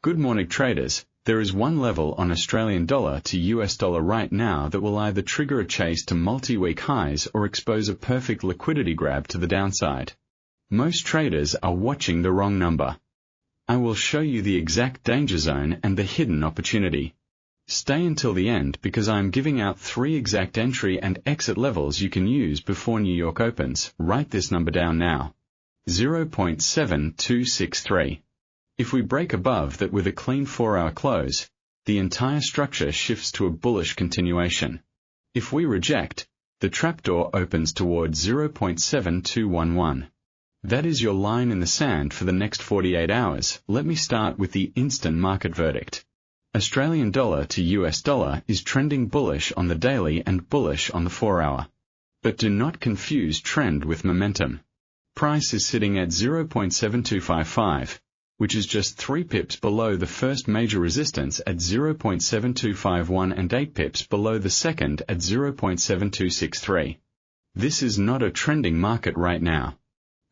Good morning traders. There is one level on Australian dollar to US dollar right now that will either trigger a chase to multi-week highs or expose a perfect liquidity grab to the downside. Most traders are watching the wrong number. I will show you the exact danger zone and the hidden opportunity. Stay until the end because I am giving out 3 exact entry and exit levels you can use before New York opens. Write this number down now. 0.7263. If we break above that with a clean 4-hour close, the entire structure shifts to a bullish continuation. If we reject, the trapdoor opens towards 0.7211. That is your line in the sand for the next 48 hours. Let me start with the instant market verdict. Australian dollar to US dollar is trending bullish on the daily and bullish on the 4-hour. But do not confuse trend with momentum. Price is sitting at 0.7255. Which is just 3 pips below the first major resistance at 0.7251 and 8 pips below the second at 0.7263. This is not a trending market right now.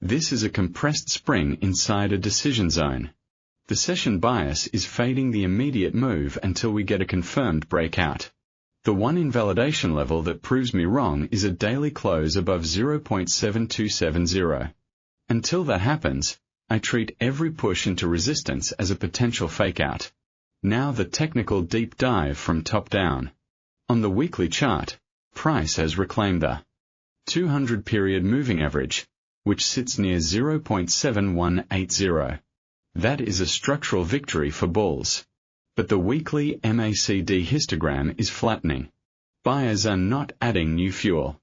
This is a compressed spring inside a decision zone. The session bias is fading the immediate move until we get a confirmed breakout. The one invalidation level that proves me wrong is a daily close above 0.7270. Until that happens, I treat every push into resistance as a potential fakeout. Now the technical deep dive from top down. On the weekly chart, price has reclaimed the 200 period moving average, which sits near 0.7180. That is a structural victory for bulls. But the weekly MACD histogram is flattening. Buyers are not adding new fuel.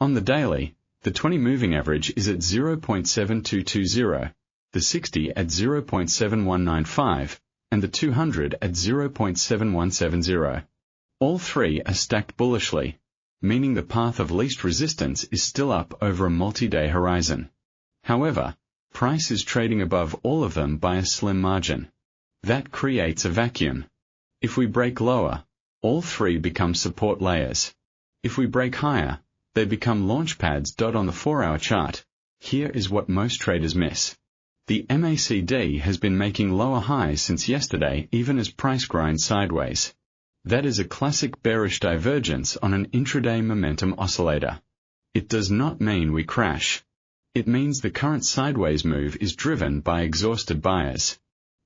On the daily, the 20 moving average is at 0.7220. The 60 at 0.7195, and the 200 at 0.7170. All three are stacked bullishly, meaning the path of least resistance is still up over a multi-day horizon. However, price is trading above all of them by a slim margin. That creates a vacuum. If we break lower, all three become support layers. If we break higher, they become launch pads. On the 4-hour chart, here is what most traders miss. The MACD has been making lower highs since yesterday even as price grinds sideways. That is a classic bearish divergence on an intraday momentum oscillator. It does not mean we crash. It means the current sideways move is driven by exhausted buyers.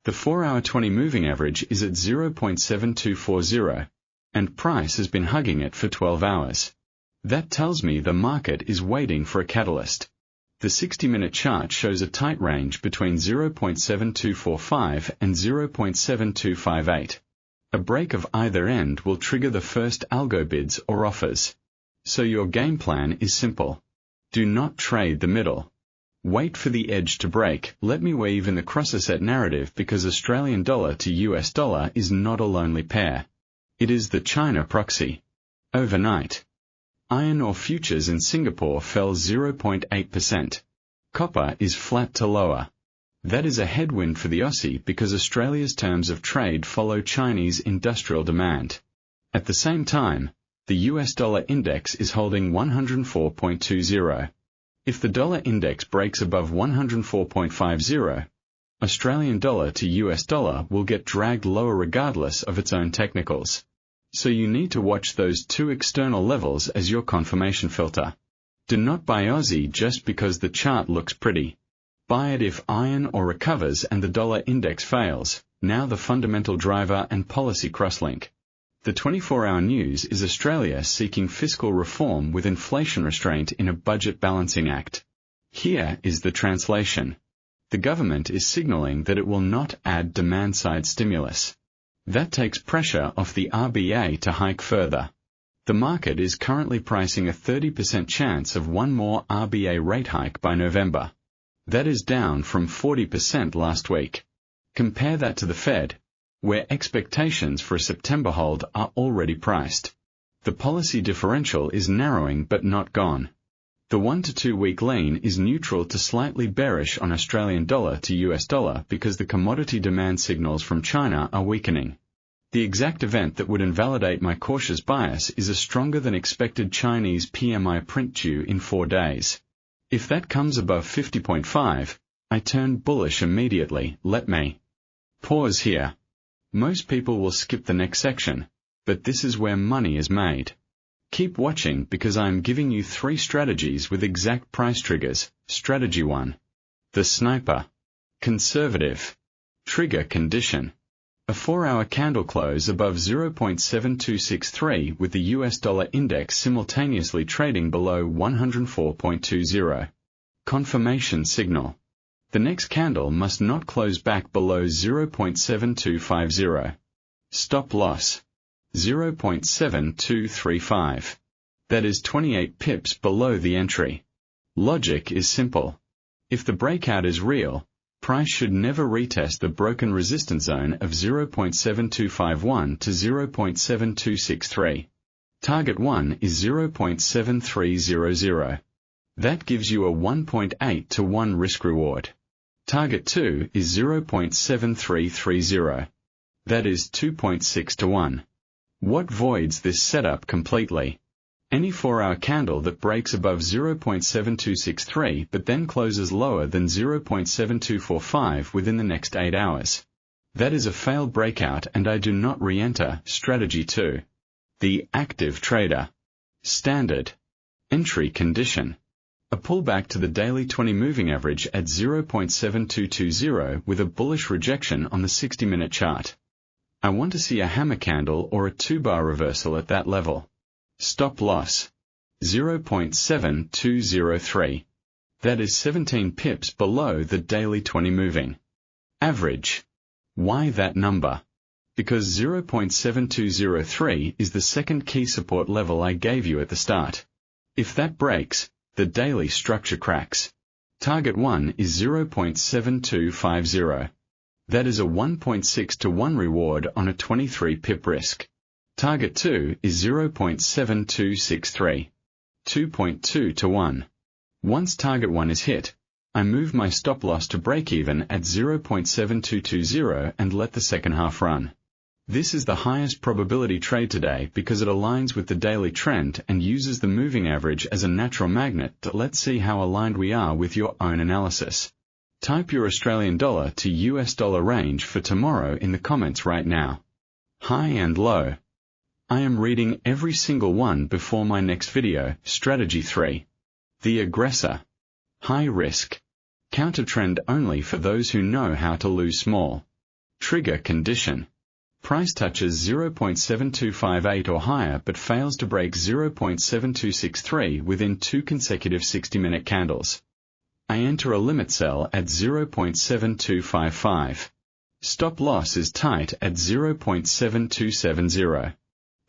The 4-hour 20 moving average is at 0.7240, and price has been hugging it for 12 hours. That tells me the market is waiting for a catalyst. The 60-minute chart shows a tight range between 0.7245 and 0.7258. A break of either end will trigger the first algo bids or offers. So your game plan is simple. Do not trade the middle. Wait for the edge to break. Let me weave in the cross-asset narrative because Australian dollar to US dollar is not a lonely pair. It is the China proxy. Overnight, iron ore futures in Singapore fell 0.8%. Copper is flat to lower. That is a headwind for the Aussie because Australia's terms of trade follow Chinese industrial demand. At the same time, the US dollar index is holding 104.20. If the dollar index breaks above 104.50, Australian dollar to US dollar will get dragged lower regardless of its own technicals. So you need to watch those 2 external levels as your confirmation filter. Do not buy Aussie just because the chart looks pretty. Buy it if iron ore recovers and the dollar index fails. Now the fundamental driver and policy crosslink. The 24-hour news is Australia seeking fiscal reform with inflation restraint in a budget balancing act. Here is the translation. The government is signalling that it will not add demand-side stimulus. That takes pressure off the RBA to hike further. The market is currently pricing a 30% chance of one more RBA rate hike by November. That is down from 40% last week. Compare that to the Fed, where expectations for a September hold are already priced. The policy differential is narrowing but not gone. The 1 to 2 week lean is neutral to slightly bearish on Australian dollar to US dollar because the commodity demand signals from China are weakening. The exact event that would invalidate my cautious bias is a stronger than expected Chinese PMI print due in 4 days. If that comes above 50.5, I turn bullish immediately. Let me pause here. Most people will skip the next section, but this is where money is made. Keep watching because I am giving you 3 strategies with exact price triggers. Strategy 1. The sniper. Conservative. Trigger condition. A 4-hour candle close above 0.7263 with the US dollar index simultaneously trading below 104.20. Confirmation signal. The next candle must not close back below 0.7250. Stop loss. 0.7235. That is 28 pips below the entry. Logic is simple. If the breakout is real, price should never retest the broken resistance zone of 0.7251 to 0.7263. Target 1 is 0.7300. That gives you a 1.8 to 1 risk reward. Target 2 is 0.7330. That is 2.6 to 1. What voids this setup completely? Any 4-hour candle that breaks above 0.7263 but then closes lower than 0.7245 within the next 8 hours. That is a failed breakout and I do not re-enter. Strategy 2. The active trader. Standard. Entry condition. A pullback to the daily 20 moving average at 0.7220 with a bullish rejection on the 60-minute chart. I want to see a hammer candle or a 2-bar reversal at that level. Stop loss. 0.7203. That is 17 pips below the daily 20 moving average. Why that number? Because 0.7203 is the second key support level I gave you at the start. If that breaks, the daily structure cracks. Target 1 is 0.7250. That is a 1.6 to 1 reward on a 23 pip risk. Target 2 is 0.7263. 2.2 to 1. Once target 1 is hit, I move my stop loss to break even at 0.7220 and let the second half run. This is the highest probability trade today because it aligns with the daily trend and uses the moving average as a natural magnet. Let's see how aligned we are with your own analysis. Type your Australian dollar to US dollar range for tomorrow in the comments right now. High and low. I am reading every single one before my next video. Strategy 3. The aggressor. High risk. Counter trend only for those who know how to lose small. Trigger condition. Price touches 0.7258 or higher but fails to break 0.7263 within 2 consecutive 60-minute candles. I enter a limit sell at 0.7255. Stop loss is tight at 0.7270.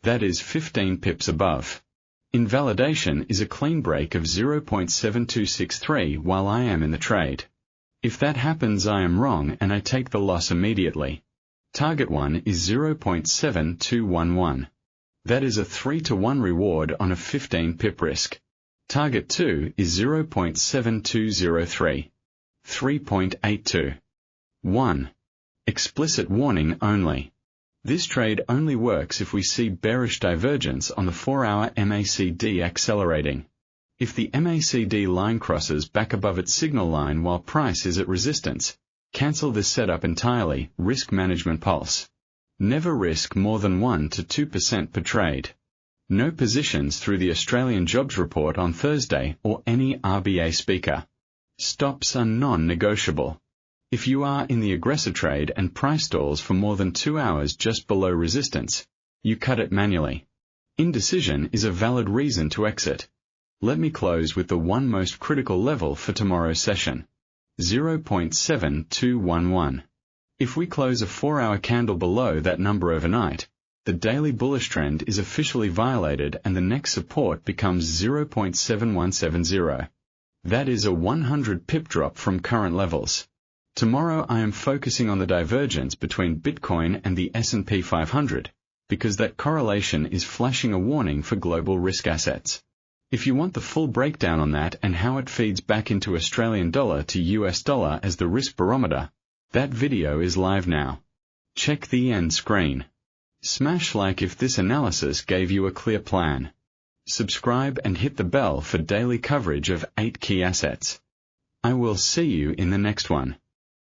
That is 15 pips above. Invalidation is a clean break of 0.7263 while I am in the trade. If that happens, I am wrong and I take the loss immediately. Target 1 is 0.7211. That is a 3 to 1 reward on a 15 pip risk. Target 2 is 0.7203. 3.82. 1. Explicit warning only. This trade only works if we see bearish divergence on the 4-hour MACD accelerating. If the MACD line crosses back above its signal line while price is at resistance, cancel this setup entirely. Risk management pulse. Never risk more than 1 to 2% per trade. No positions through the Australian jobs report on Thursday or any RBA speaker. Stops are non-negotiable. If you are in the aggressor trade and price stalls for more than 2 hours just below resistance, you cut it manually. Indecision is a valid reason to exit. Let me close with the one most critical level for tomorrow's session. 0.7211. If we close a 4-hour candle below that number overnight, the daily bullish trend is officially violated and the next support becomes 0.7170. That is a 100 pip drop from current levels. Tomorrow I am focusing on the divergence between Bitcoin and the S&P 500, because that correlation is flashing a warning for global risk assets. If you want the full breakdown on that and how it feeds back into Australian dollar to US dollar as the risk barometer, that video is live now. Check the end screen. Smash like if this analysis gave you a clear plan. Subscribe and hit the bell for daily coverage of 8 key assets. I will see you in the next one.